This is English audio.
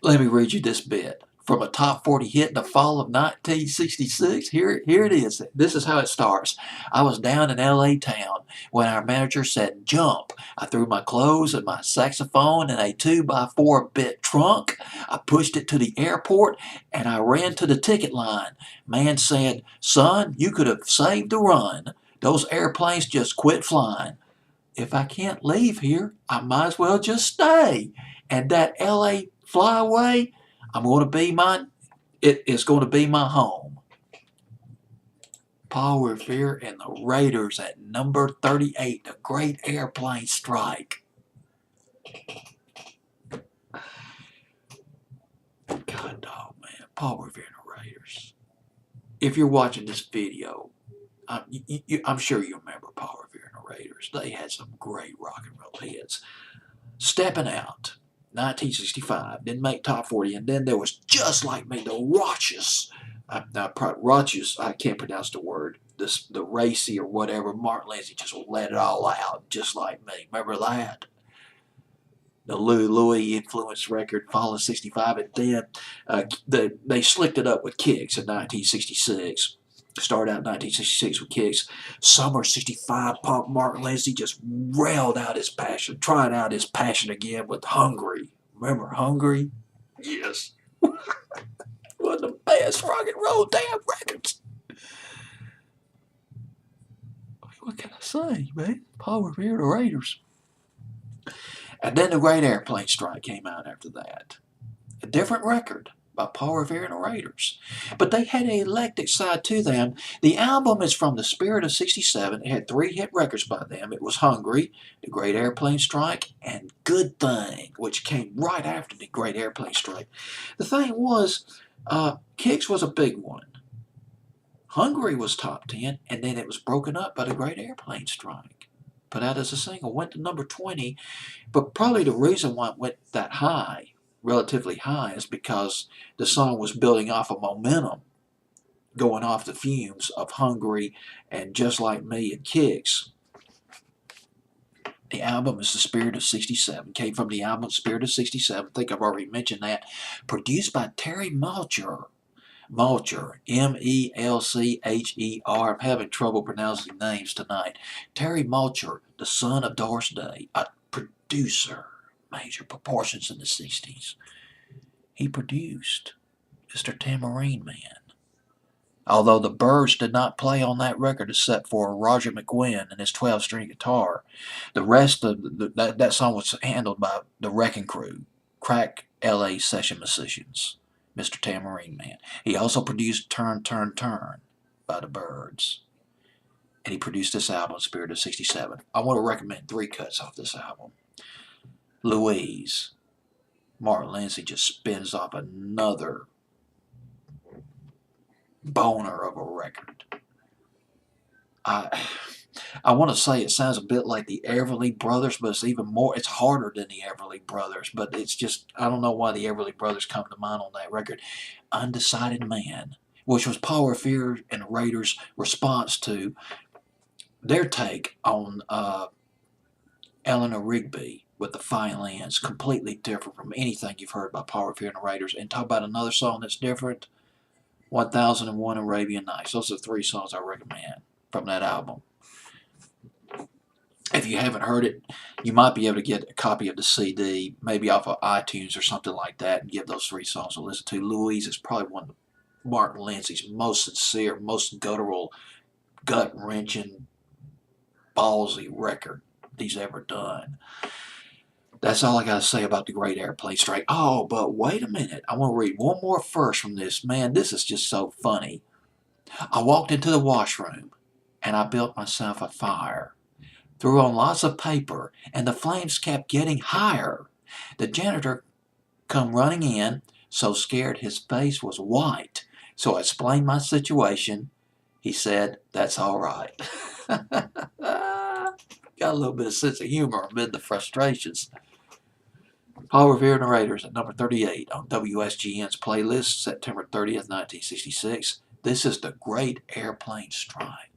Let me read you this bit. From a top 40 hit in the fall of 1966, here it is. This is how it starts. I was down in LA town when our manager said jump. I threw my clothes and my saxophone in a 2x4 bit trunk. I pushed it to the airport and I ran to the ticket line. Man said, son, you could have saved the run. Those airplanes just quit flying. If I can't leave here, I might as well just stay. And that LA flyaway, it is going to be my home. Paul Revere and the Raiders at number 38, the Great Airplane Strike. God dog, man. Paul Revere and the Raiders. If you're watching this video, I'm sure you remember Paul Revere and the Raiders. They had some great rock and roll hits. Stepping Out, 1965, didn't make top 40, and then there was Just Like Me, the Raucous, I can't pronounce the word, the racy or whatever, Martin Lindsay just let it all out, Just Like Me. Remember that? The Louis influenced record, fall of 65, and then they slicked it up with Kicks in 1966. Started out in 1966 with Kicks. Summer 65, Martin Lindsay just railed out his passion, trying out his passion again with Hungry. Remember Hungry? Yes. One of the best rock and roll damn records. What can I say, man? Paul Revere and the Raiders. And then the Great Airplane Strike came out after that. A different record by Paul Revere and the Raiders. But they had an eclectic side to them. The album is from the spirit of 67. It had 3 hit records by them. It was Hungry, The Great Airplane Strike, and Good Thing, which came right after The Great Airplane Strike. The thing was, Kicks was a big one. Hungry was top 10, and then it was broken up by The Great Airplane Strike. Put out as a single, went to number 20, but probably the reason why it went that high, relatively high, is because the song was building off of momentum, going off the fumes of Hungry and Just Like Me and Kicks. The album is The Spirit of 67, came from the album Spirit of 67, I think I've already mentioned that, produced by Terry Melcher. M-E-L-C-H-E-R. I'm having trouble pronouncing names tonight. Terry Melcher, the son of Doris Day, a producer, major proportions in the 60s. He produced Mr. Tambourine Man. Although the Byrds did not play on that record except for Roger McGuinn and his 12-string guitar, the rest of that song was handled by the Wrecking Crew, crack LA session musicians. Mr. Tambourine Man. He also produced Turn, Turn, Turn by the Byrds. And he produced this album, Spirit of 67. I want to recommend 3 cuts off this album. Louise. Martin Lindsay just spins off another boner of a record. I want to say it sounds a bit like the Everly Brothers, but it's even more, it's harder than the Everly Brothers, but it's just, I don't know why the Everly Brothers come to mind on that record. Undecided Man, which was Paul Revere and the Raiders' response to their take on Eleanor Rigby with the violins, completely different from anything you've heard by Paul Revere and the Raiders. And talk about another song that's different, 1001 Arabian Nights. Those are 3 songs I recommend from that album. If you haven't heard it, you might be able to get a copy of the CD, maybe off of iTunes or something like that, and give those 3 songs a listen to. Louise is probably one of Martin Lindsay's most sincere, most guttural, gut-wrenching, ballsy record he's ever done. That's all I got to say about the Great Airplane Strike. Oh, but wait a minute. I want to read one more verse from this. Man, this is just so funny. I walked into the washroom, and I built myself a fire. Threw on lots of paper, and the flames kept getting higher. The janitor come running in, so scared his face was white. So I explained my situation. He said, "That's all right." Got a little bit of sense of humor amid the frustrations. Paul Revere and the Raiders at number 38 on WSGN's playlist, September 30th, 1966. This is the Great Airplane Strike.